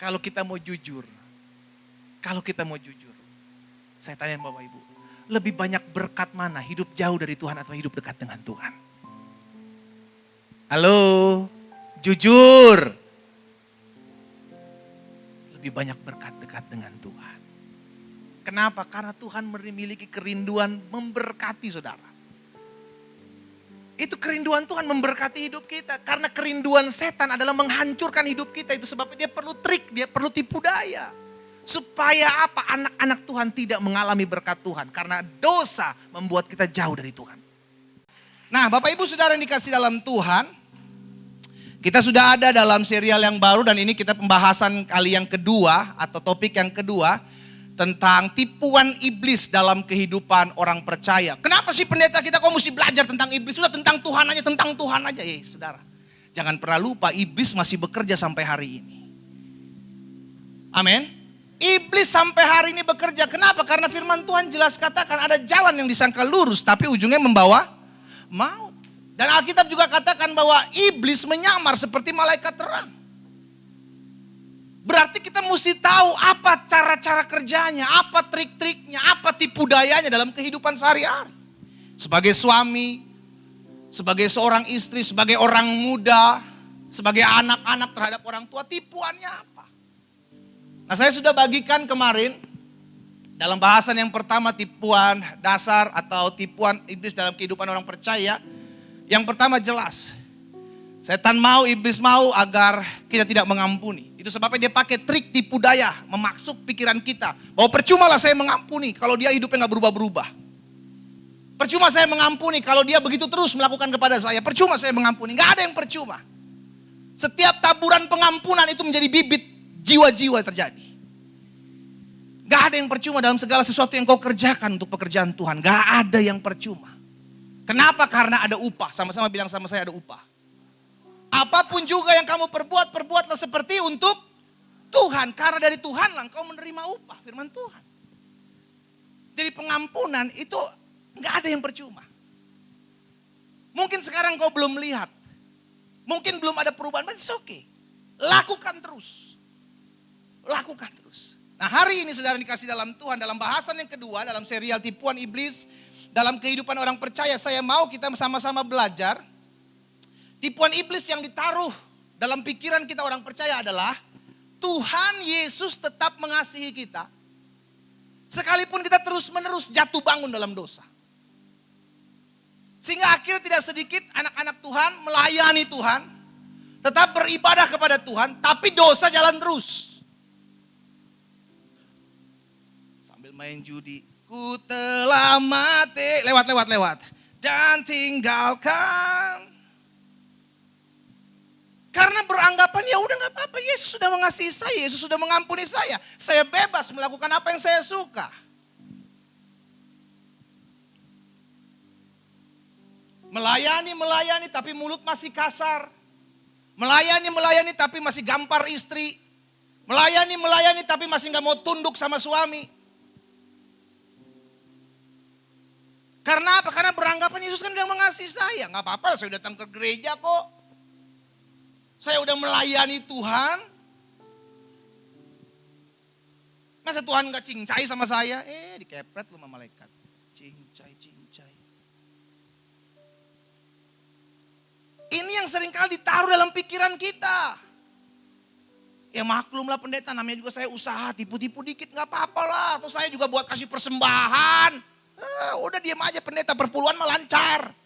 Kalau kita mau jujur, saya tanya Bapak Ibu, lebih banyak berkat mana? Hidup jauh dari Tuhan atau hidup dekat dengan Tuhan? Halo, jujur. Lebih banyak berkat dekat dengan Tuhan. Kenapa? Karena Tuhan memiliki kerinduan memberkati saudara. Itu kerinduan Tuhan memberkati hidup kita. Karena kerinduan setan adalah menghancurkan hidup kita. Itu sebabnya dia perlu trik, dia perlu tipu daya. Supaya apa? Anak-anak Tuhan tidak mengalami berkat Tuhan. Karena dosa membuat kita jauh dari Tuhan. Nah, Bapak Ibu Saudara yang dikasih dalam Tuhan, kita sudah ada dalam serial yang baru dan ini kita pembahasan kali yang kedua atau topik yang kedua tentang tipuan iblis dalam kehidupan orang percaya. Kenapa sih pendeta kita kok mesti belajar tentang iblis? Sudah tentang Tuhan aja. Saudara, jangan pernah lupa iblis masih bekerja sampai hari ini. Amin. Iblis sampai hari ini bekerja. Kenapa? Karena firman Tuhan jelas katakan ada jalan yang disangka lurus tapi ujungnya membawa maut. Dan Alkitab juga katakan bahwa iblis menyamar seperti malaikat terang. Berarti kita mesti tahu apa cara-cara kerjanya, apa trik-triknya, apa tipu dayanya dalam kehidupan sehari-hari. Sebagai suami, sebagai seorang istri, sebagai orang muda, sebagai anak-anak terhadap orang tua, tipuannya apa? Nah, saya sudah bagikan kemarin dalam bahasan yang pertama tipuan dasar atau tipuan iblis dalam kehidupan orang percaya. Yang pertama jelas, setan mau, iblis mau agar kita tidak mengampuni. Itu sebabnya dia pakai trik tipu daya, memaksud pikiran kita. Bahwa percuma lah saya mengampuni kalau dia hidupnya gak berubah-berubah. Percuma saya mengampuni kalau dia begitu terus melakukan kepada saya. Percuma saya mengampuni, gak ada yang percuma. Setiap taburan pengampunan itu menjadi bibit jiwa-jiwa terjadi. Gak ada yang percuma dalam segala sesuatu yang kau kerjakan untuk pekerjaan Tuhan. Gak ada yang percuma. Kenapa? Karena ada upah. Sama-sama bilang sama saya, ada upah. Apapun juga yang kamu perbuat, perbuatlah seperti untuk Tuhan. Karena dari Tuhanlah engkau menerima upah, firman Tuhan. Jadi pengampunan itu gak ada yang percuma. Mungkin sekarang kau belum melihat. Mungkin belum ada perubahan, but it's okay. Lakukan terus. Lakukan terus. Nah, hari ini saudara dikasih dalam Tuhan, dalam bahasan yang kedua, dalam serial tipuan iblis, dalam kehidupan orang percaya, saya mau kita sama-sama belajar. Tipuan iblis yang ditaruh dalam pikiran kita orang percaya adalah Tuhan Yesus tetap mengasihi kita. Sekalipun kita terus-menerus jatuh bangun dalam dosa. Sehingga akhirnya tidak sedikit anak-anak Tuhan melayani Tuhan. Tetap beribadah kepada Tuhan, tapi dosa jalan terus. Sambil main judi, ku telah mati, lewat. Dan tinggalkan. Karena beranggapan ya udah gak apa-apa, Yesus sudah mengasihi saya, Yesus sudah mengampuni saya. Saya bebas melakukan apa yang saya suka. Melayani tapi mulut masih kasar. Melayani tapi masih gampar istri. Melayani tapi masih gak mau tunduk sama suami. Karena apa? Karena beranggapan Yesus kan udah mengasihi saya. Gak apa-apa, saya datang ke gereja kok. Saya udah melayani Tuhan. Masa Tuhan gak cincai sama saya? Dikepret lu sama malaikat. Cincai. Ini yang seringkali ditaruh dalam pikiran kita. Ya maklumlah pendeta, namanya juga saya usaha, tipu-tipu dikit gak apa-apa lah. Atau saya juga buat kasih persembahan. Udah diam aja pendeta, perpuluhan mah lancar.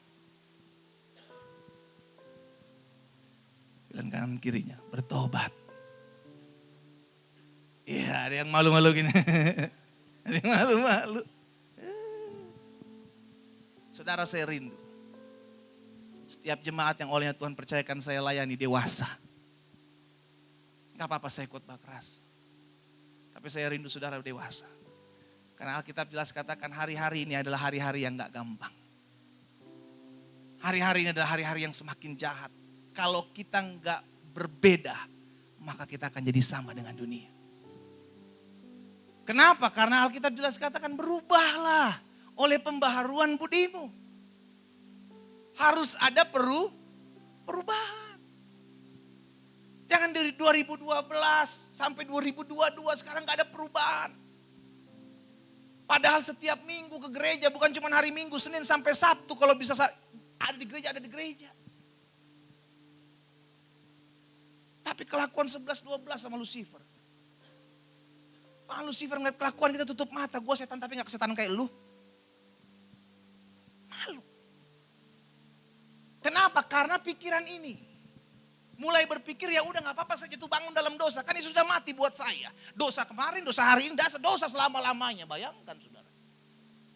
Bilang kanan kirinya, bertobat. Iya, ada yang malu-malu gini. Ada yang malu-malu. Saudara, saya rindu. Setiap jemaat yang olehnya Tuhan percayakan saya layani dewasa. Gak apa-apa saya khotbah keras. Tapi saya rindu saudara dewasa. Karena Alkitab jelas katakan hari-hari ini adalah hari-hari yang gak gampang. Hari-hari ini adalah hari-hari yang semakin jahat. Kalau kita nggak berbeda, maka kita akan jadi sama dengan dunia. Kenapa? Karena Alkitab jelas katakan berubahlah oleh pembaharuan budimu. Harus ada perubahan. Jangan dari 2012 sampai 2022 sekarang gak ada perubahan. Padahal setiap minggu ke gereja, bukan cuma hari Minggu, Senin sampai Sabtu. Kalau bisa ada di gereja, ada di gereja. Tapi kelakuan 11-12 sama Lucifer. Pak Lucifer ngeliat kelakuan kita tutup mata. Gue setan tapi gak kesetan kayak lu. Malu. Kenapa? Karena pikiran ini. Mulai berpikir ya udah gak apa-apa saya jatuh bangun dalam dosa. Kan Yesus sudah mati buat saya. Dosa kemarin, dosa hari ini, dosa selama-lamanya. Bayangkan saudara.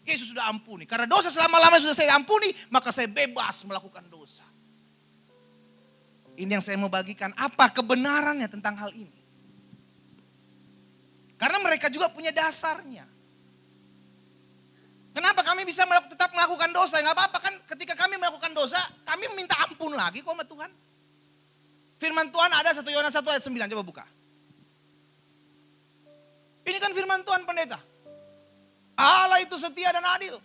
Yesus sudah ampuni. Karena dosa selama-lamanya sudah saya ampuni, maka saya bebas melakukan dosa. Ini yang saya mau bagikan. Apa kebenarannya tentang hal ini? Karena mereka juga punya dasarnya. Kenapa kami bisa tetap melakukan dosa? Gak apa-apa kan ketika kami melakukan dosa, kami minta ampun lagi kok sama Tuhan. Firman Tuhan ada 1 Yohanes 1 ayat 9, coba buka. Ini kan firman Tuhan pendeta. Allah itu setia dan adil.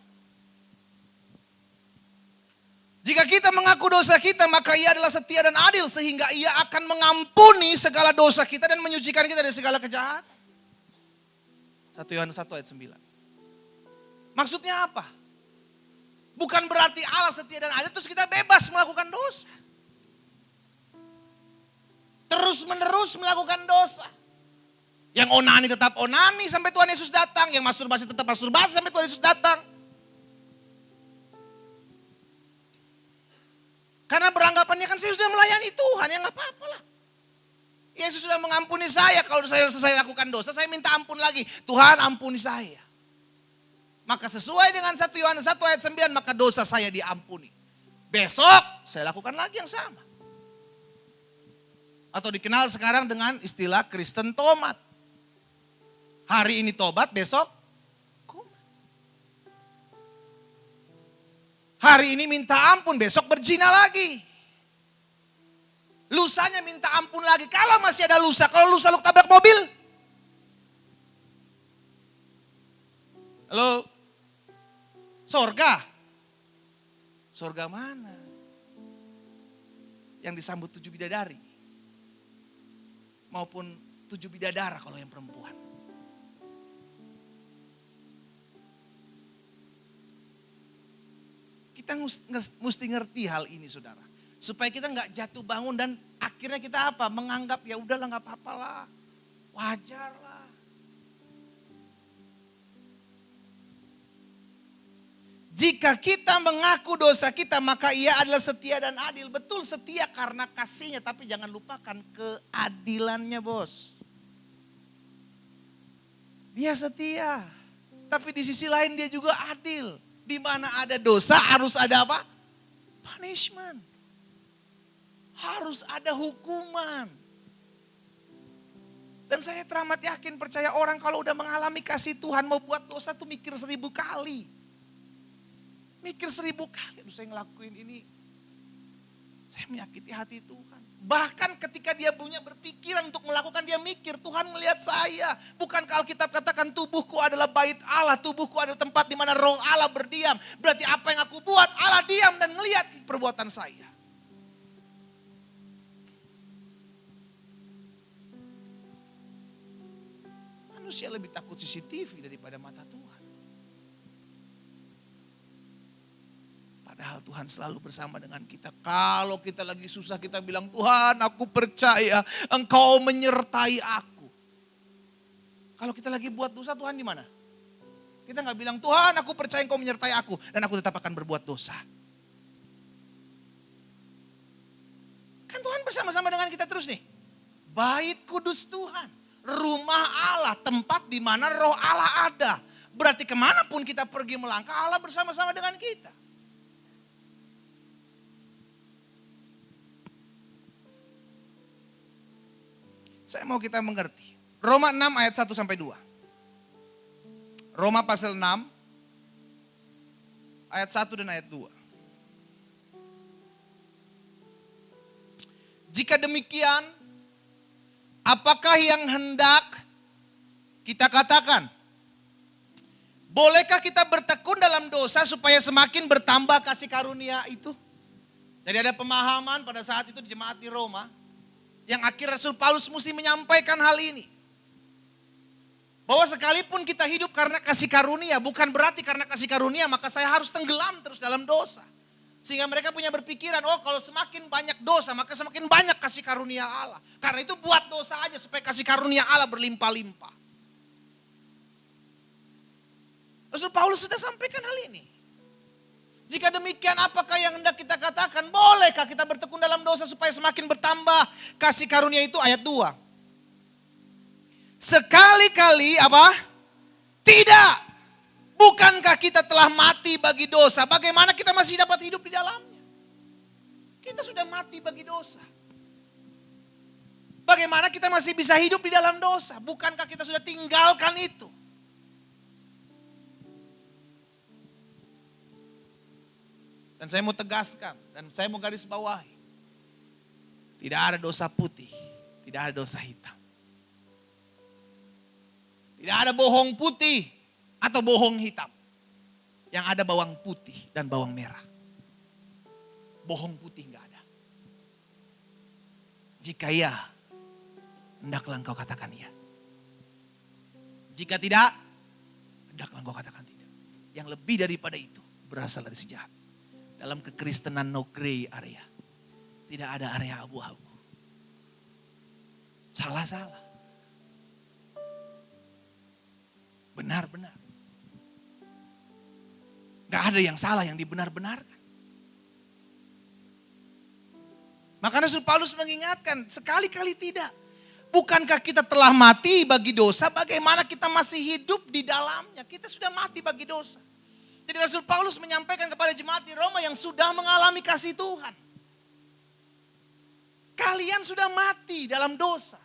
Jika kita mengaku dosa kita, maka Ia adalah setia dan adil sehingga Ia akan mengampuni segala dosa kita dan menyucikan kita dari segala kejahatan. 1 Yohanes 1 ayat 9. Maksudnya apa? Bukan berarti Allah setia dan adil terus kita bebas melakukan dosa. Terus menerus melakukan dosa. Yang onani tetap onani sampai Tuhan Yesus datang. Yang masturbasi tetap masturbasi sampai Tuhan Yesus datang. Karena beranggapannya kan saya sudah melayani Tuhan, ya gak apa-apa lah. Yesus sudah mengampuni saya, kalau saya selesai lakukan dosa saya minta ampun lagi. Tuhan ampuni saya. Maka sesuai dengan 1 Yohanes 1 ayat 9 maka dosa saya diampuni. Besok saya lakukan lagi yang sama. Atau dikenal sekarang dengan istilah Kristen tomat. Hari ini tobat, besok kumat. Hari ini minta ampun, besok berzina lagi. Lusanya minta ampun lagi. Kalau masih ada lusa, kalau lusa lu tabrak mobil. Halo? Sorga? Sorga mana? Yang disambut 7 bidadari. Maupun 7 bidadara kalau yang perempuan. Kita mesti ngerti hal ini saudara. Supaya kita nggak jatuh bangun dan akhirnya kita apa? Menganggap ya udahlah nggak apa-apa lah. Wajar lah. Jika kita mengaku dosa kita maka Ia adalah setia dan adil. Betul setia karena kasihnya tapi jangan lupakan keadilannya bos. Dia setia. Tapi di sisi lain dia juga adil. Di mana ada dosa harus ada apa? Punishment. Harus ada hukuman. Dan saya teramat yakin percaya orang kalau udah mengalami kasih Tuhan mau buat dosa tuh mikir 1000 kali. Mikir 1000 kali, aduh saya ngelakuin ini, saya menyakiti hati Tuhan. Bahkan ketika dia punya berpikiran untuk melakukan, dia mikir, Tuhan melihat saya. Bukankah Alkitab katakan tubuhku adalah bait Allah, tubuhku adalah tempat di mana roh Allah berdiam. Berarti apa yang aku buat, Allah diam dan melihat perbuatan saya. Manusia lebih takut CCTV daripada mata Tuhan. Padahal Tuhan selalu bersama dengan kita. Kalau kita lagi susah kita bilang, Tuhan aku percaya Engkau menyertai aku. Kalau kita lagi buat dosa Tuhan di mana? Kita nggak bilang, Tuhan aku percaya Engkau menyertai aku dan aku tetap akan berbuat dosa. Kan Tuhan bersama-sama dengan kita terus nih. Bait kudus Tuhan, rumah Allah, tempat di mana roh Allah ada. Berarti kemanapun kita pergi melangkah, Allah bersama-sama dengan kita. Saya mau kita mengerti. Roma 6 ayat 1 sampai 2. Roma pasal 6 ayat 1 dan ayat 2. Jika demikian, apakah yang hendak kita katakan? Bolehkah kita bertekun dalam dosa supaya semakin bertambah kasih karunia itu? Jadi ada pemahaman pada saat itu di jemaat di Roma. Yang akhirnya Rasul Paulus mesti menyampaikan hal ini. Bahwa sekalipun kita hidup karena kasih karunia, bukan berarti karena kasih karunia maka saya harus tenggelam terus dalam dosa. Sehingga mereka punya berpikiran, oh kalau semakin banyak dosa maka semakin banyak kasih karunia Allah. Karena itu buat dosa aja supaya kasih karunia Allah berlimpah-limpah. Rasul Paulus sudah sampaikan hal ini. Jika demikian apakah yang hendak kita katakan? Bolehkah kita bertekun dalam dosa supaya semakin bertambah kasih karunia itu? Ayat 2. Sekali-kali apa? Tidak. Bukankah kita telah mati bagi dosa? Bagaimana kita masih dapat hidup di dalamnya? Kita sudah mati bagi dosa. Bagaimana kita masih bisa hidup di dalam dosa? Bukankah kita sudah tinggalkan itu? Dan saya mau tegaskan, dan saya mau garis bawahi. Tidak ada dosa putih, tidak ada dosa hitam. Tidak ada bohong putih atau bohong hitam. Yang ada bawang putih dan bawang merah. Bohong putih enggak ada. Jika ya, hendaklah engkau katakan ya. Jika tidak, hendaklah engkau katakan tidak. Yang lebih daripada itu berasal dari si jahat. Dalam kekristenan no gray area. Tidak ada area abu-abu. Salah-salah. Benar-benar. Gak ada yang salah yang dibenar-benarkan. Maka Rasul Paulus mengingatkan, sekali-kali tidak. Bukankah kita telah mati bagi dosa, bagaimana kita masih hidup di dalamnya? Kita sudah mati bagi dosa. Jadi Rasul Paulus menyampaikan kepada jemaat di Roma yang sudah mengalami kasih Tuhan. Kalian sudah mati dalam dosa.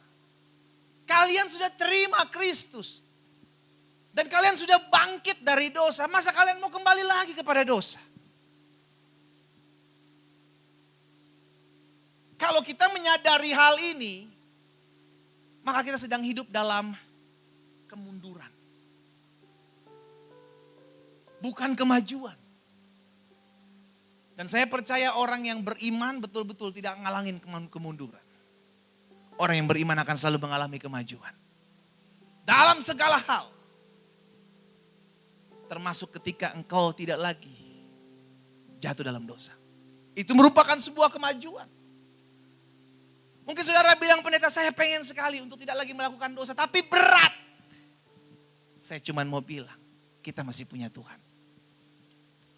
Kalian sudah terima Kristus. Dan kalian sudah bangkit dari dosa. Masa kalian mau kembali lagi kepada dosa? Kalau kita menyadari hal ini, maka kita sedang hidup dalam kemunduran. Bukan kemajuan. Dan saya percaya orang yang beriman betul-betul tidak ngalangin kemunduran. Orang yang beriman akan selalu mengalami kemajuan. Dalam segala hal. Termasuk ketika engkau tidak lagi jatuh dalam dosa. Itu merupakan sebuah kemajuan. Mungkin saudara bilang, pendeta saya pengen sekali untuk tidak lagi melakukan dosa. Tapi berat. Saya cuma mau bilang, kita masih punya Tuhan.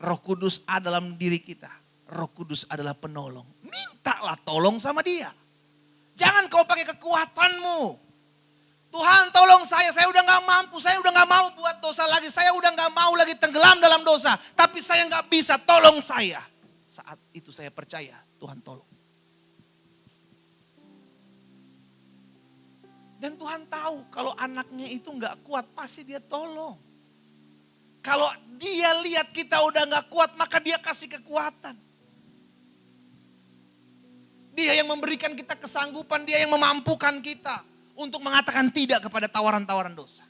Roh Kudus ada dalam diri kita. Roh Kudus adalah penolong. Mintalah tolong sama dia. Jangan kau pakai kekuatanmu. Tuhan tolong saya udah gak mampu, saya udah gak mau buat dosa lagi, saya udah gak mau lagi tenggelam dalam dosa. Tapi saya gak bisa, tolong saya. Saat itu saya percaya Tuhan tolong. Dan Tuhan tahu kalau anaknya itu gak kuat, pasti dia tolong. Kalau dia lihat kita udah gak kuat, maka dia kasih kekuatan. Dia yang memberikan kita kesanggupan, dia yang memampukan kita. Untuk mengatakan tidak kepada tawaran-tawaran dosa.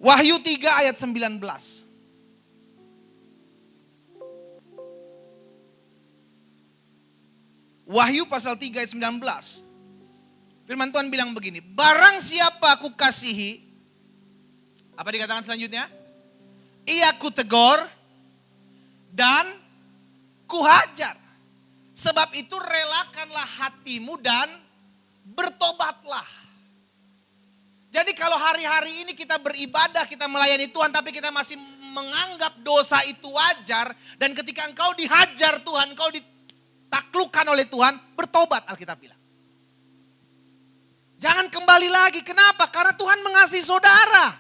Wahyu 3 ayat 19. Wahyu pasal 3 ayat 19. Firman Tuhan bilang begini. Barang siapa aku kasihi. Apa dikatakan selanjutnya? Ia kutegor dan kuhajar. Sebab itu relakanlah hatimu dan bertobatlah. Jadi kalau hari-hari ini kita beribadah, kita melayani Tuhan, tapi kita masih menganggap dosa itu wajar. Dan ketika engkau dihajar Tuhan, engkau ditaklukkan oleh Tuhan, bertobat Alkitab bilang. Jangan kembali lagi. Kenapa? Karena Tuhan mengasihi saudara.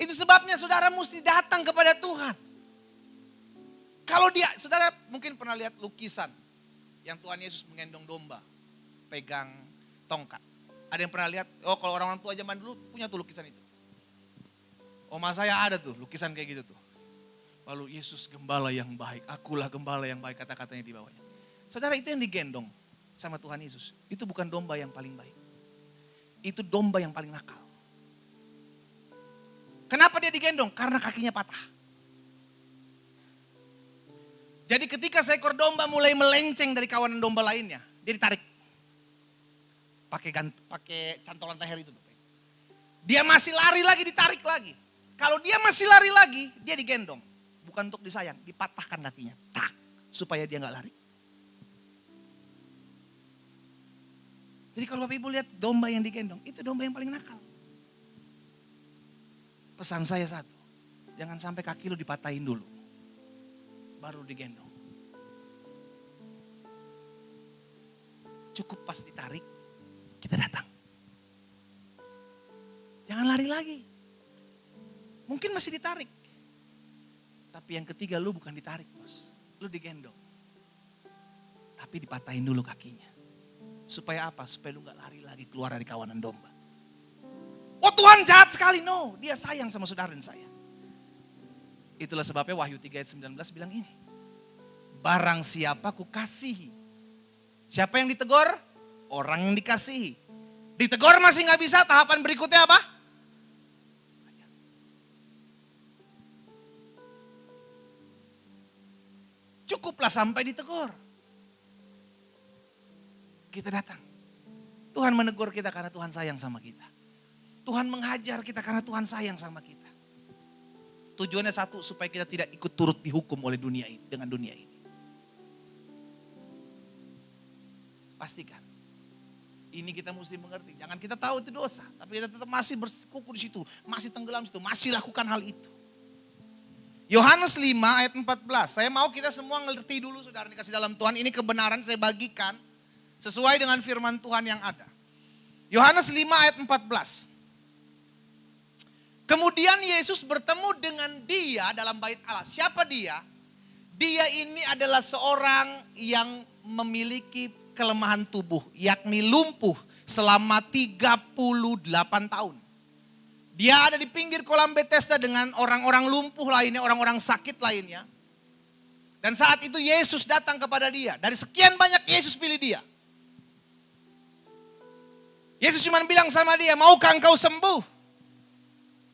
Itu sebabnya saudara mesti datang kepada Tuhan. Kalau saudara mungkin pernah lihat lukisan yang Tuhan Yesus menggendong domba. Pegang tongkat. Ada yang pernah lihat, oh kalau orang tua zaman dulu punya tuh lukisan itu. Oma saya ada tuh lukisan kayak gitu tuh. Lalu Yesus gembala yang baik, akulah gembala yang baik, kata-katanya di bawahnya. Saudara, itu yang digendong sama Tuhan Yesus. Itu bukan domba yang paling baik. Itu domba yang paling nakal. Kenapa dia digendong? Karena kakinya patah. Jadi ketika seekor domba mulai melenceng dari kawanan domba lainnya, dia ditarik. Pakai cantolan leher itu. Dia masih lari lagi, ditarik lagi. Kalau dia masih lari lagi, dia digendong. Bukan untuk disayang, dipatahkan kakinya. Tak, supaya dia nggak lari. Jadi kalau Bapak Ibu lihat domba yang digendong, itu domba yang paling nakal. Pesan saya satu, jangan sampai kaki lu dipatahin dulu. Baru digendong. Cukup pas ditarik, kita datang. Jangan lari lagi. Mungkin masih ditarik. Tapi yang ketiga lu bukan ditarik bos. Lu digendong. Tapi dipatahin dulu kakinya. Supaya apa? Supaya lu gak lari lagi keluar dari kawanan domba. Oh Tuhan jahat sekali. No, dia sayang sama saudara dan saya. Itulah sebabnya Wahyu 3 ayat 19 bilang ini. Barang siapa ku kasihi. Siapa yang ditegur? Orang yang dikasihi. Ditegur masih gak bisa, tahapan berikutnya apa? Cukuplah sampai ditegur. Kita datang. Tuhan menegur kita karena Tuhan sayang sama kita. Tuhan menghajar kita karena Tuhan sayang sama kita. Tujuannya satu, supaya kita tidak ikut turut dihukum oleh dunia ini, dengan dunia ini. Pastikan. Ini kita mesti mengerti. Jangan kita tahu itu dosa, tapi kita tetap masih bersekuku di situ, masih tenggelam di situ, masih lakukan hal itu. Yohanes 5 ayat 14. Saya mau kita semua ngerti dulu saudara dikasih dalam Tuhan. Ini kebenaran saya bagikan sesuai dengan firman Tuhan yang ada. Yohanes 5 ayat 14. Kemudian Yesus bertemu dengan dia dalam bait Allah. Siapa dia? Dia ini adalah seorang yang memiliki kelemahan tubuh, yakni lumpuh selama 38 tahun. Dia ada di pinggir kolam Bethesda dengan orang-orang lumpuh lainnya, orang-orang sakit lainnya. Dan saat itu Yesus datang kepada dia. Dari sekian banyak Yesus pilih dia. Yesus cuma bilang sama dia, maukah engkau sembuh?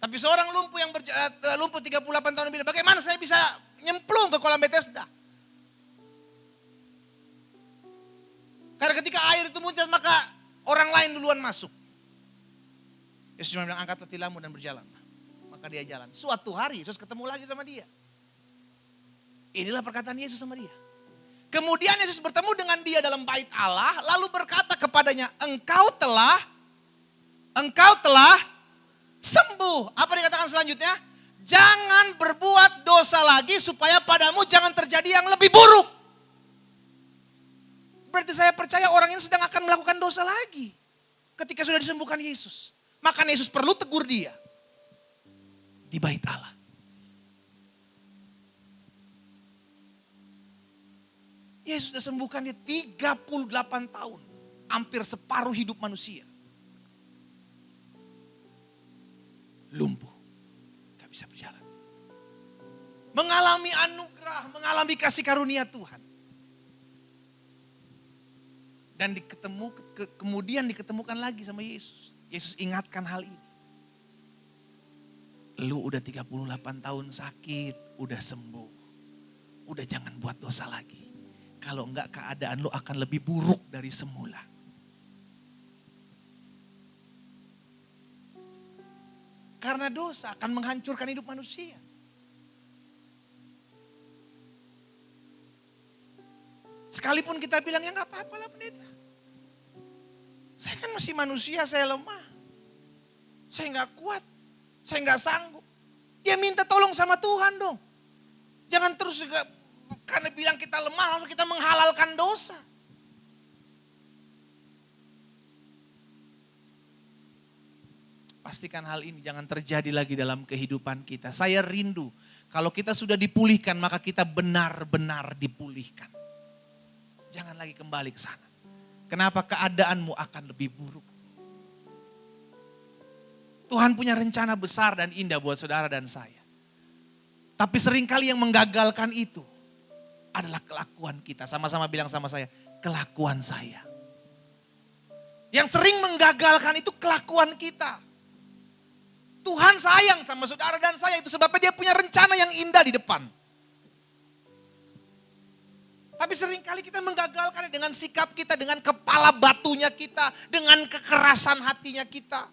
Tapi seorang lumpuh yang lumpuh 38 tahun bilang, bagaimana saya bisa nyemplung ke kolam Bethesda? Karena ketika air itu muncul maka orang lain duluan masuk. Yesus cuma bilang angkatlah tilammu dan berjalan. Maka dia jalan. Suatu hari Yesus ketemu lagi sama dia. Inilah perkataan Yesus sama dia. Kemudian Yesus bertemu dengan dia dalam bait Allah. Lalu berkata kepadanya, engkau telah sembuh. Apa dikatakan selanjutnya? Jangan berbuat dosa lagi supaya padamu jangan terjadi yang lebih buruk. Berarti saya percaya orang ini sedang akan melakukan dosa lagi. Ketika sudah disembuhkan Yesus. Maka Yesus perlu tegur dia. Di bait Allah. Yesus sudah sembuhkan dia 38 tahun. Hampir separuh hidup manusia. Lumpuh. Gak bisa berjalan. Mengalami anugerah, mengalami kasih karunia Tuhan. Dan kemudian diketemukan lagi sama Yesus. Yesus ingatkan hal ini. Lu udah 38 tahun sakit, udah sembuh. Udah jangan buat dosa lagi. Kalau enggak keadaan lu akan lebih buruk dari semula. Karena dosa akan menghancurkan hidup manusia. Sekalipun kita bilang ya gak apa-apa lah pendeta. Saya kan masih manusia, saya lemah. Saya gak kuat, saya gak sanggup. Ya minta tolong sama Tuhan dong. Jangan terus juga karena bilang kita lemah langsung kita menghalalkan dosa. Pastikan hal ini jangan terjadi lagi dalam kehidupan kita. Saya rindu kalau kita sudah dipulihkan maka kita benar-benar dipulihkan. Jangan lagi kembali ke sana. Kenapa keadaanmu akan lebih buruk? Tuhan punya rencana besar dan indah buat saudara dan saya. Tapi seringkali yang menggagalkan itu adalah kelakuan kita. Sama-sama bilang sama saya, kelakuan saya. Yang sering menggagalkan itu kelakuan kita. Tuhan sayang sama saudara dan saya, itu sebabnya dia punya rencana yang indah di depan. Tapi seringkali kita menggagalkan dengan sikap kita, dengan kepala batunya kita, dengan kekerasan hatinya kita.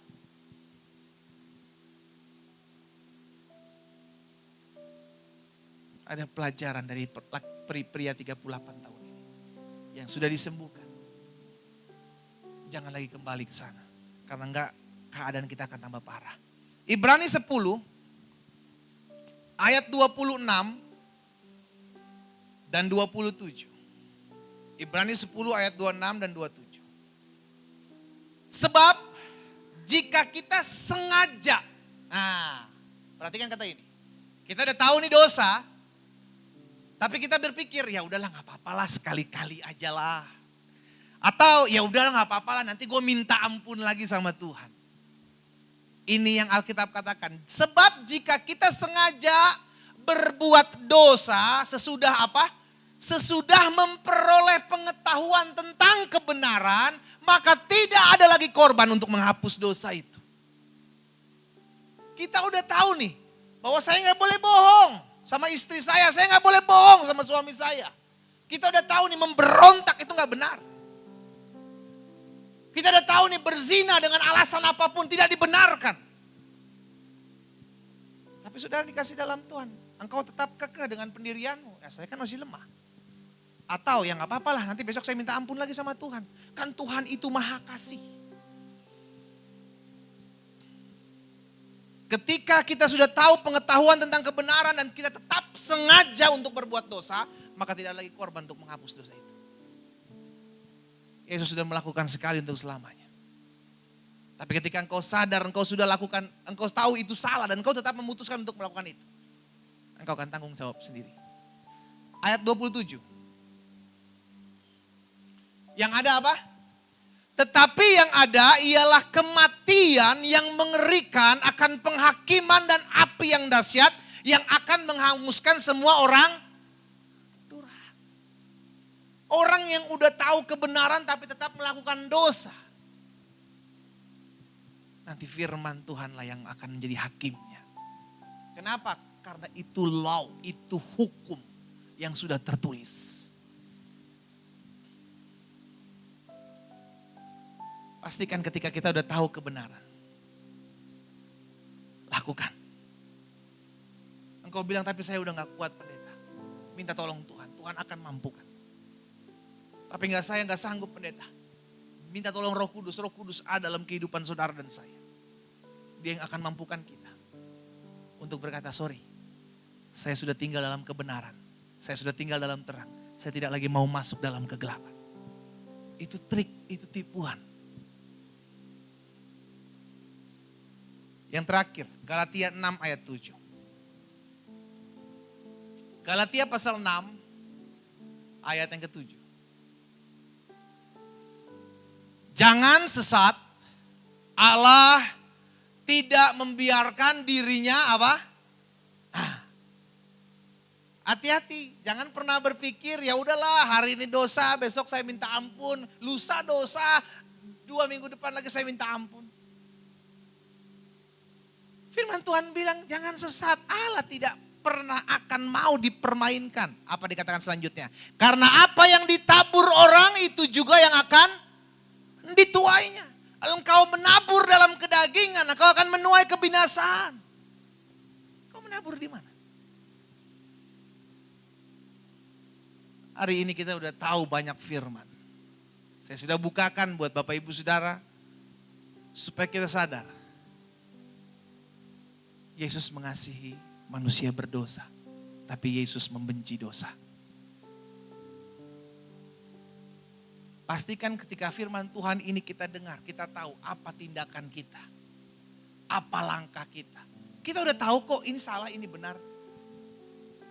Ada pelajaran dari pria 38 tahun ini yang sudah disembuhkan. Jangan lagi kembali ke sana. Karena enggak, keadaan kita akan tambah parah. Ibrani 10 ayat 26 dan 27. Ibrani 10 ayat 26 dan 27. Sebab jika kita sengaja, nah perhatikan kata ini. Kita udah tahu nih dosa, tapi kita berpikir ya udahlah nggak apa-apalah sekali-kali aja lah. Atau ya udahlah nggak apa-apalah nanti gue minta ampun lagi sama Tuhan. Ini yang Alkitab katakan. Sebab jika kita sengaja berbuat dosa sesudah apa? Sesudah memperoleh pengetahuan tentang kebenaran, maka tidak ada lagi korban untuk menghapus dosa itu. Kita udah tahu nih, bahwa saya nggak boleh bohong sama istri saya nggak boleh bohong sama suami saya. Kita udah tahu nih memberontak itu nggak benar. Kita udah tahu nih berzina dengan alasan apapun tidak dibenarkan. Tapi saudara dikasih dalam Tuhan, engkau tetap kekeh dengan pendirianmu. Ya saya kan masih lemah. Atau ya nggak apa-apa lah, nanti besok saya minta ampun lagi sama Tuhan. Kan Tuhan itu maha kasih. Ketika kita sudah tahu pengetahuan tentang kebenaran dan kita tetap sengaja untuk berbuat dosa, maka tidak lagi korban untuk menghapus dosa itu. Yesus sudah melakukan sekali untuk selamanya. Tapi ketika engkau sadar, engkau sudah lakukan, engkau tahu itu salah dan engkau tetap memutuskan untuk melakukan itu. Engkau akan tanggung jawab sendiri. Ayat 27. Yang ada apa? Tetapi yang ada ialah kematian yang mengerikan akan penghakiman dan api yang dahsyat yang akan menghanguskan semua orang durhaka. Orang yang udah tahu kebenaran tapi tetap melakukan dosa. Nanti firman Tuhanlah yang akan menjadi hakimnya. Kenapa? Karena itu law, itu hukum yang sudah tertulis. Pastikan ketika kita udah tahu kebenaran. Lakukan. Engkau bilang tapi saya udah gak kuat pendeta. Minta tolong Tuhan, Tuhan akan mampukan. Tapi saya gak sanggup pendeta. Minta tolong Roh Kudus ada dalam kehidupan saudara dan saya. Dia yang akan mampukan kita. Untuk berkata sorry, saya sudah tinggal dalam kebenaran. Saya sudah tinggal dalam terang. Saya tidak lagi mau masuk dalam kegelapan. Itu trik, itu tipuan. Yang terakhir, Galatia 6 ayat 7. Galatia pasal 6 ayat yang ke-7. Jangan sesat, Allah tidak membiarkan dirinya apa? Hati-hati, jangan pernah berpikir ya udahlah hari ini dosa, besok saya minta ampun, lusa dosa, 2 minggu depan lagi saya minta ampun. Firman Tuhan bilang jangan sesat, Allah tidak pernah akan mau dipermainkan. Apa dikatakan selanjutnya? Karena apa yang ditabur orang itu juga yang akan dituainya. Engkau menabur dalam kedagingan, engkau akan menuai kebinasaan. Kau menabur di mana? Hari ini kita udah tahu banyak firman. Saya sudah bukakan buat Bapak Ibu Saudara supaya kita sadar. Yesus mengasihi manusia berdosa, tapi Yesus membenci dosa. Pastikan ketika firman Tuhan ini kita dengar, kita tahu apa tindakan kita, apa langkah kita. Kita udah tahu kok ini salah, ini benar.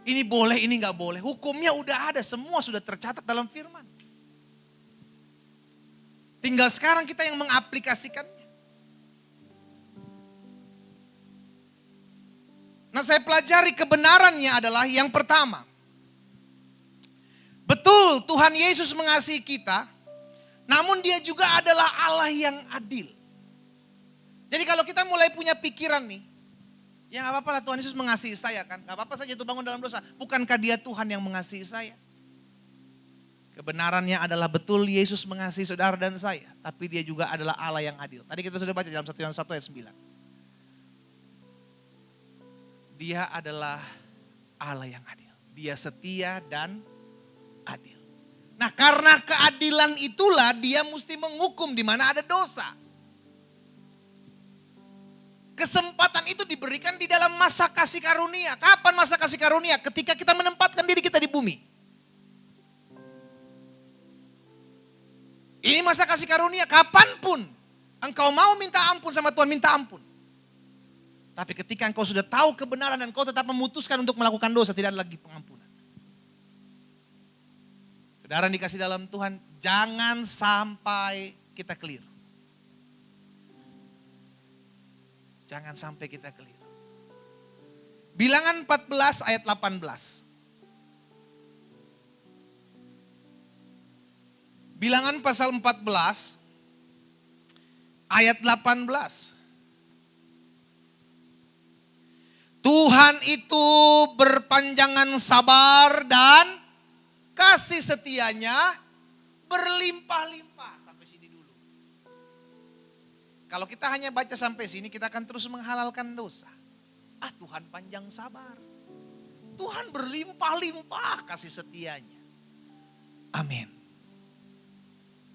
Ini boleh, ini gak boleh. Hukumnya udah ada, semua sudah tercatat dalam firman. Tinggal sekarang kita yang mengaplikasikannya. Nah saya pelajari kebenarannya adalah yang pertama. Betul Tuhan Yesus mengasihi kita, namun dia juga adalah Allah yang adil. Jadi kalau kita mulai punya pikiran nih, ya gak apa-apa lah Tuhan Yesus mengasihi saya kan. Gak apa-apa saja itu bangun dalam dosa. Bukankah dia Tuhan yang mengasihi saya? Kebenarannya adalah betul Yesus mengasihi saudara dan saya. Tapi dia juga adalah Allah yang adil. Tadi kita sudah baca dalam 1 Yohanes 1 ayat 9. Dia adalah Allah yang adil. Dia setia dan adil. Nah, karena keadilan itulah dia mesti menghukum di mana ada dosa. Kesempatan itu diberikan di dalam masa kasih karunia. Kapan masa kasih karunia? Ketika kita menempatkan diri kita di bumi. Ini masa kasih karunia, kapanpun engkau mau minta ampun sama Tuhan, minta ampun. Tapi ketika engkau sudah tahu kebenaran dan engkau tetap memutuskan untuk melakukan dosa, tidak ada lagi pengampunan. Saudara yang dikasih dalam Tuhan, jangan sampai kita keliru. Jangan sampai kita keliru. Bilangan 14 ayat 18. Bilangan pasal 14 ayat 18. Tuhan itu berpanjangan sabar dan kasih setianya berlimpah-limpah. Sampai sini dulu. Kalau kita hanya baca sampai sini, kita akan terus menghalalkan dosa. Tuhan panjang sabar. Tuhan berlimpah-limpah kasih setianya. Amin.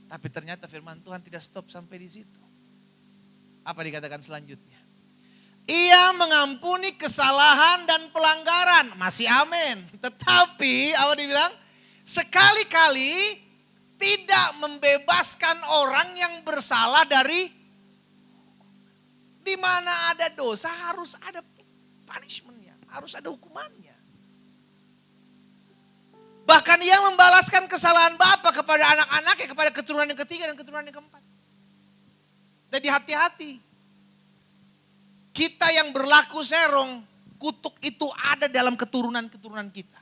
Tapi ternyata firman Tuhan tidak stop sampai di situ. Apa dikatakan selanjutnya? Ia mengampuni kesalahan dan pelanggaran. Masih amin. Tetapi apa dibilang? Sekali-kali tidak membebaskan orang yang bersalah dari di mana ada dosa harus ada punishment-nya, harus ada hukumannya. Bahkan ia membalaskan kesalahan bapa kepada anak-anaknya, kepada keturunan yang ketiga dan keturunan yang keempat. Jadi hati-hati. Kita yang berlaku serong, kutuk itu ada dalam keturunan-keturunan kita.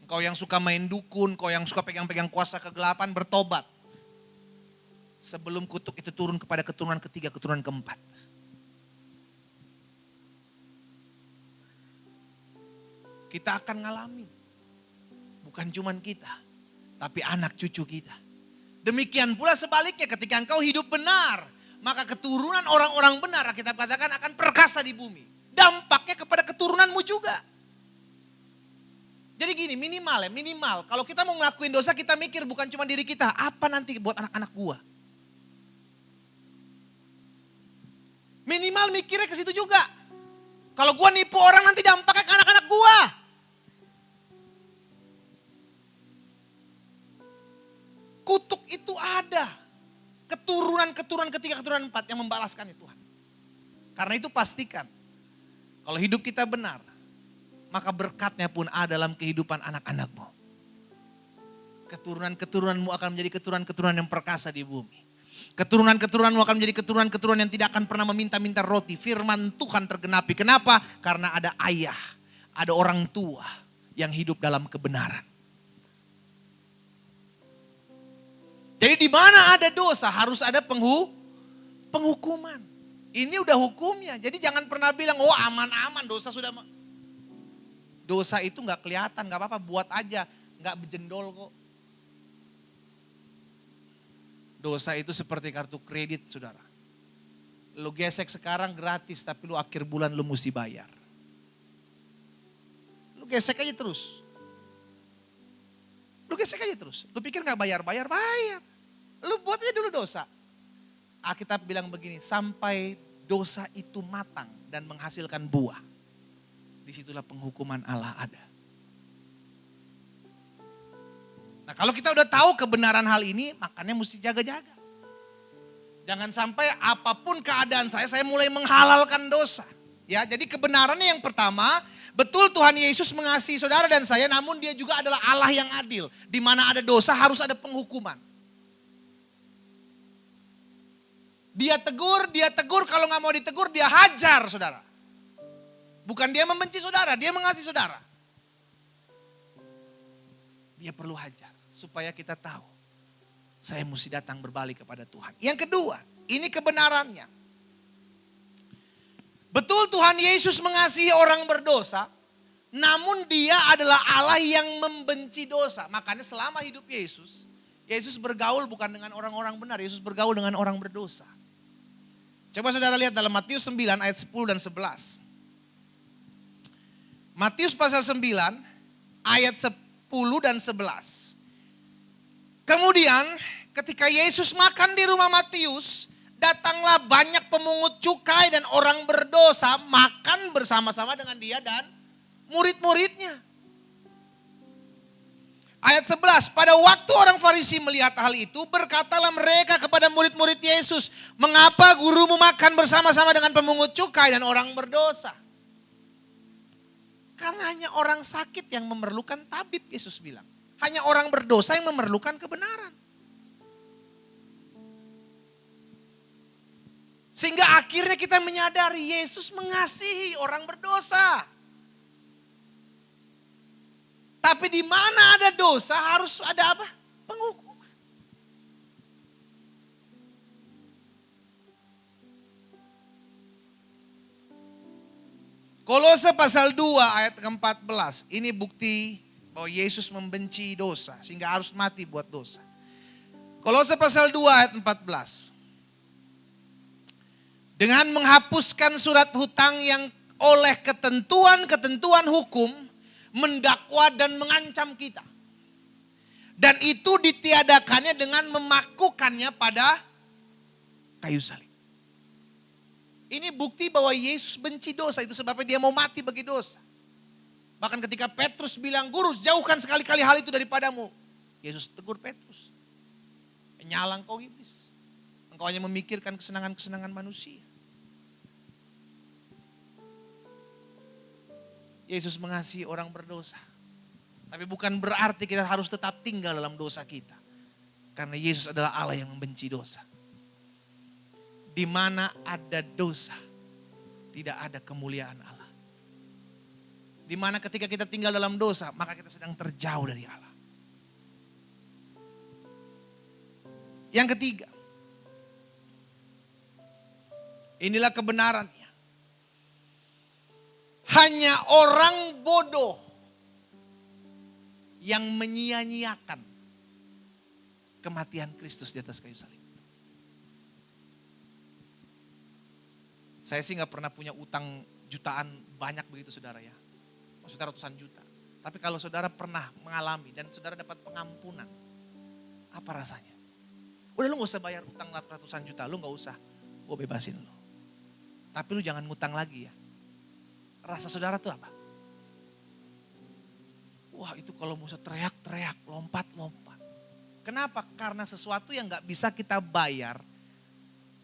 Engkau yang suka main dukun, kau yang suka pegang-pegang kuasa kegelapan, bertobat. Sebelum kutuk itu turun kepada keturunan ketiga, keturunan keempat. Kita akan ngalamin. Bukan cuman kita, tapi anak cucu kita. Demikian pula sebaliknya ketika engkau hidup benar, maka keturunan orang-orang benar kita katakan akan perkasa di bumi. Dampaknya kepada keturunanmu juga. Jadi gini, minimal. Kalau kita mau ngelakuin dosa, kita mikir bukan cuma diri kita, apa nanti buat anak-anak gua. Minimal mikirnya ke situ juga. Kalau gua nipu orang nanti dampaknya ke anak-anak gua. Kutuk itu ada. Keturunan ketiga, keturunan empat yang membalaskan itu Tuhan. Karena itu pastikan. Kalau hidup kita benar. Maka berkatnya pun ada dalam kehidupan anak-anakmu. Keturunan-keturunanmu akan menjadi keturunan-keturunan yang perkasa di bumi. Keturunan-keturunanmu akan menjadi keturunan-keturunan yang tidak akan pernah meminta-minta roti. Firman Tuhan tergenapi. Kenapa? Karena ada ayah, ada orang tua yang hidup dalam kebenaran. Jadi di mana ada dosa harus ada penghukuman. Ini udah hukumnya. Jadi jangan pernah bilang, oh aman-aman dosa sudah. Dosa itu gak kelihatan, gak apa-apa buat aja. Gak berjendol kok. Dosa itu seperti kartu kredit saudara. Lu gesek sekarang gratis tapi lu akhir bulan lu mesti bayar. Lu gesek aja terus. Lu gesek aja terus. Lu pikir gak bayar. Lu buat aja dulu dosa. Alkitab bilang begini, sampai dosa itu matang dan menghasilkan buah. Disitulah penghukuman Allah ada. Nah kalau kita udah tahu kebenaran hal ini, makanya mesti jaga-jaga. Jangan sampai apapun keadaan saya mulai menghalalkan dosa. Ya, jadi kebenarannya yang pertama, betul Tuhan Yesus mengasihi saudara dan saya, namun dia juga adalah Allah yang adil. Di mana ada dosa harus ada penghukuman. Dia tegur, kalau nggak mau ditegur dia hajar saudara. Bukan dia membenci saudara, dia mengasihi saudara. Dia perlu hajar supaya kita tahu. Saya mesti datang berbalik kepada Tuhan. Yang kedua, ini kebenarannya. Betul Tuhan Yesus mengasihi orang berdosa, Namun dia adalah Allah yang membenci dosa. Makanya selama hidup Yesus, Yesus bergaul bukan dengan orang-orang benar, Yesus bergaul dengan orang berdosa. Coba saudara lihat dalam Matius 9 ayat 10 dan 11. Matius pasal 9 ayat 10 dan 11. Kemudian ketika Yesus makan di rumah Matius, datanglah banyak pemungut cukai dan orang berdosa makan bersama-sama dengan dia dan murid-muridnya. Ayat 11, pada waktu orang Farisi melihat hal itu, berkatalah mereka kepada murid-murid Yesus, mengapa gurumu makan bersama-sama dengan pemungut cukai dan orang berdosa? Karena hanya orang sakit yang memerlukan tabib, Yesus bilang. Hanya orang berdosa yang memerlukan kebenaran. Sehingga akhirnya kita menyadari Yesus mengasihi orang berdosa. Tapi di mana ada dosa harus ada apa? Penghukuman. Kolose pasal 2 ayat ke-14. Ini bukti bahwa Yesus membenci dosa sehingga harus mati buat dosa. Kolose pasal 2 ayat 14. Dengan menghapuskan surat hutang yang oleh ketentuan-ketentuan hukum mendakwa dan mengancam kita. Dan itu ditiadakannya dengan memakukannya pada kayu salib. Ini bukti bahwa Yesus benci dosa, itu sebabnya dia mau mati bagi dosa. Bahkan ketika Petrus bilang, guru jauhkan sekali-kali hal itu daripadamu. Yesus tegur Petrus. Menyala engkau iblis. Engkau hanya memikirkan kesenangan-kesenangan manusia. Yesus mengasihi orang berdosa. Tapi bukan berarti kita harus tetap tinggal dalam dosa kita. Karena Yesus adalah Allah yang membenci dosa. Di mana ada dosa, tidak ada kemuliaan Allah. Di mana ketika kita tinggal dalam dosa, maka kita sedang terjauh dari Allah. Yang ketiga, inilah kebenarannya. Hanya orang bodoh yang menyia-nyiakan kematian Kristus di atas kayu salib. Saya sih gak pernah punya utang jutaan banyak begitu saudara ya. Maksudnya ratusan juta. Tapi kalau saudara pernah mengalami dan saudara dapat pengampunan, apa rasanya? Udah lu gak usah bayar utang ratusan juta, lu gak usah. Gue bebasin lu. Tapi lu jangan ngutang lagi ya. Rasa saudara tuh apa? Wah itu kalau mau teriak-teriak, lompat-lompat. Kenapa? Karena sesuatu yang gak bisa kita bayar,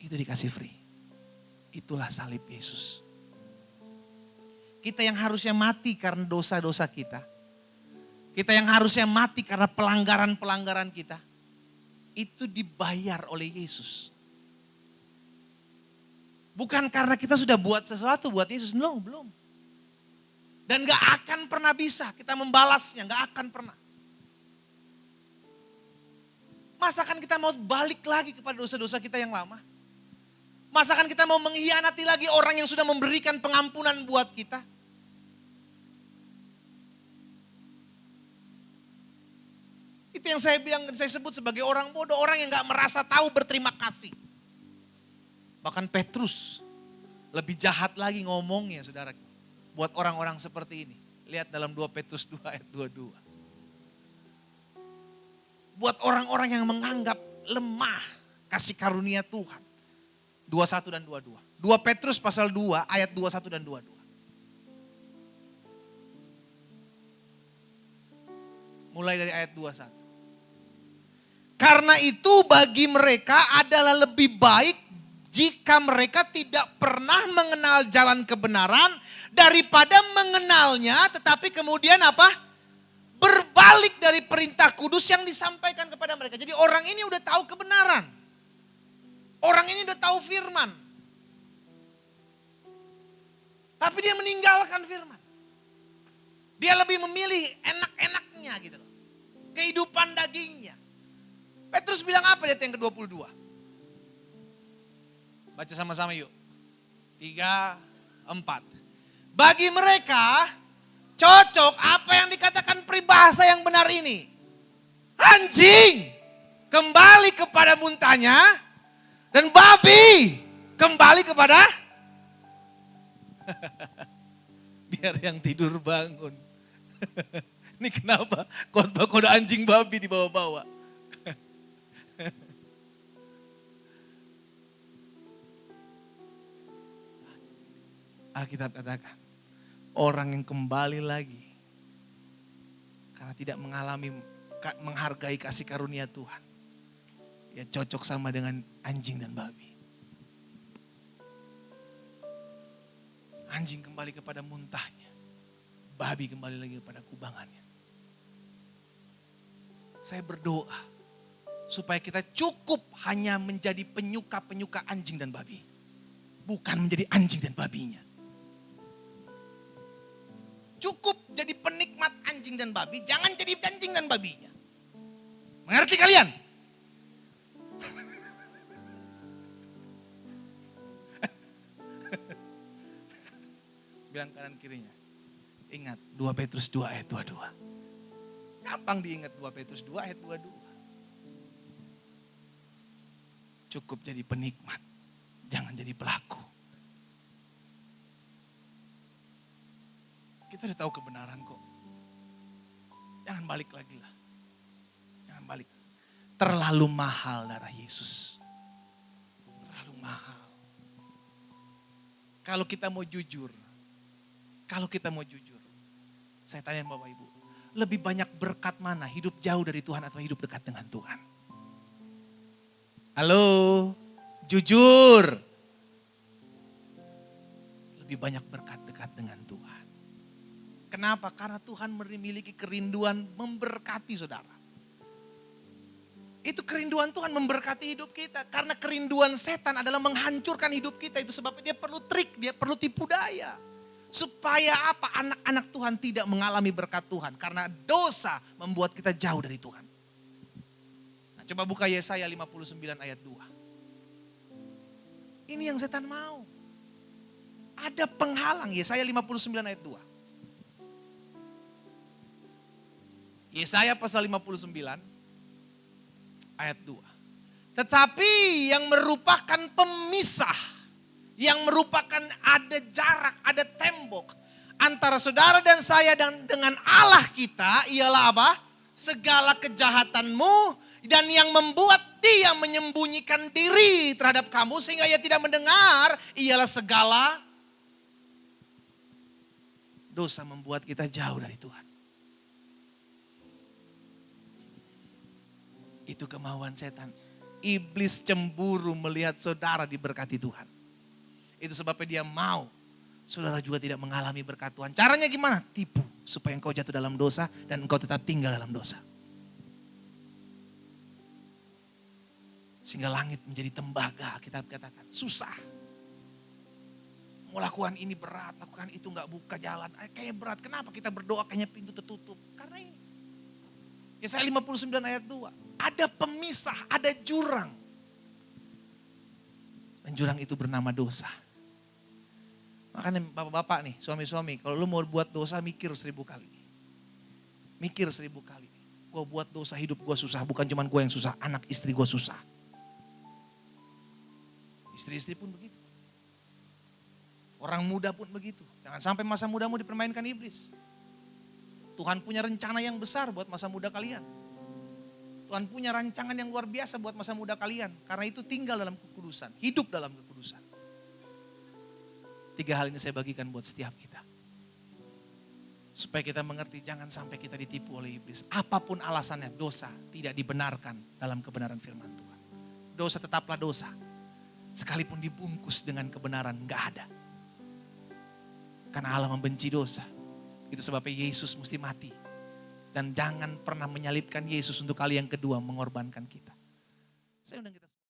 itu dikasih free. Itulah salib Yesus. Kita yang harusnya mati karena dosa-dosa kita. Kita yang harusnya mati karena pelanggaran-pelanggaran kita. Itu dibayar oleh Yesus. Bukan karena kita sudah buat sesuatu buat Yesus, no, belum. Dan gak akan pernah bisa kita membalasnya, gak akan pernah. Masakan kita mau balik lagi kepada dosa-dosa kita yang lama? Masakan kita mau mengkhianati lagi orang yang sudah memberikan pengampunan buat kita? Itu yang saya sebut sebagai orang bodoh, orang yang gak merasa tahu berterima kasih. Bahkan Petrus lebih jahat lagi ngomongnya saudara. Buat orang-orang seperti ini. Lihat dalam 2 Petrus 2 ayat 22. Buat orang-orang yang menganggap lemah kasih karunia Tuhan. 21 dan 22. 2 Petrus pasal 2 ayat 21 dan 22. Mulai dari ayat 21. Karena itu bagi mereka adalah lebih baik jika mereka tidak pernah mengenal jalan kebenaran daripada mengenalnya tetapi kemudian apa? Berbalik dari perintah kudus yang disampaikan kepada mereka. Jadi orang ini udah tahu kebenaran. Orang ini udah tahu firman. Tapi dia meninggalkan firman. Dia lebih memilih enak-enaknya gitu loh. Kehidupan dagingnya. Petrus bilang apa di ayat yang ke-22? Baca sama-sama yuk. 3, 4. Bagi mereka Cocok apa yang dikatakan peribahasa yang benar ini. Anjing kembali kepada muntahnya dan babi kembali kepada biar yang tidur bangun. Ini kenapa khotbah kode anjing babi dibawa-bawa? Alkitab katakan, orang yang kembali lagi karena tidak menghargai kasih karunia Tuhan, ya cocok sama dengan anjing dan babi. Anjing kembali kepada muntahnya, babi kembali lagi kepada kubangannya. Saya berdoa supaya kita cukup hanya menjadi penyuka-penyuka anjing dan babi, bukan menjadi anjing dan babinya. Cukup jadi penikmat anjing dan babi, jangan jadi anjing dan babinya. Mengerti kalian? Bilang kanan kirinya. Ingat 2 Petrus 2 ayat 22. Gampang diingat 2 Petrus 2 ayat 22. Cukup jadi penikmat, jangan jadi pelaku. Kita udah tahu kebenaran kok. Jangan balik lagi lah. Jangan balik. Terlalu mahal darah Yesus. Terlalu mahal. Kalau kita mau jujur. Saya tanya Bapak Ibu. Lebih banyak berkat mana? Hidup jauh dari Tuhan atau hidup dekat dengan Tuhan? Halo? Jujur. Lebih banyak berkat dekat dengan Tuhan. Kenapa? Karena Tuhan memiliki kerinduan memberkati saudara. Itu kerinduan Tuhan memberkati hidup kita. Karena kerinduan setan adalah menghancurkan hidup kita. Itu sebabnya dia perlu trik, dia perlu tipu daya. Supaya apa? Anak-anak Tuhan tidak mengalami berkat Tuhan. Karena dosa membuat kita jauh dari Tuhan. Nah, coba buka Yesaya 59 ayat 2. Ini yang setan mau. Ada penghalang. Yesaya 59 ayat 2. Yesaya pasal 59 ayat 2. Tetapi yang merupakan pemisah, yang merupakan ada jarak, ada tembok antara saudara dan saya dan dengan Allah kita ialah apa? Segala kejahatanmu dan yang membuat dia menyembunyikan diri terhadap kamu sehingga ia tidak mendengar ialah segala dosa membuat kita jauh dari Tuhan. Itu kemauan setan. Iblis cemburu melihat saudara diberkati Tuhan. Itu sebabnya dia mau saudara juga tidak mengalami berkat Tuhan. Caranya gimana? Tipu supaya engkau jatuh dalam dosa dan engkau tetap tinggal dalam dosa. Sehingga langit menjadi tembaga, kita katakan. Susah. Mau lakukan ini berat, lakukan itu gak buka jalan. Kayaknya berat, kenapa kita berdoa kayaknya pintu tertutup? Karena ini. Yesaya 59 ayat 2. Ada pemisah, ada jurang. Dan jurang itu bernama dosa. Makanya bapak-bapak nih, suami-suami, kalau lu mau buat dosa mikir 1000 kali. Mikir 1000 kali. Gue buat dosa, hidup gue susah, bukan cuma gue yang susah, anak istri gue susah. Istri-istri pun begitu. Orang muda pun begitu. Jangan sampai masa mudamu dipermainkan iblis. Tuhan punya rencana yang besar buat masa muda kalian. Tuhan punya rancangan yang luar biasa buat masa muda kalian. Karena itu tinggal dalam kekudusan, hidup dalam kekudusan. 3 hal ini saya bagikan buat setiap kita. Supaya kita mengerti jangan sampai kita ditipu oleh iblis. Apapun alasannya dosa tidak dibenarkan dalam kebenaran firman Tuhan. Dosa tetaplah dosa. Sekalipun dibungkus dengan kebenaran gak ada. Karena Allah membenci dosa. Itu sebabnya Yesus mesti mati. Dan jangan pernah menyalibkan Yesus untuk kali yang kedua mengorbankan kita. Saya undang kita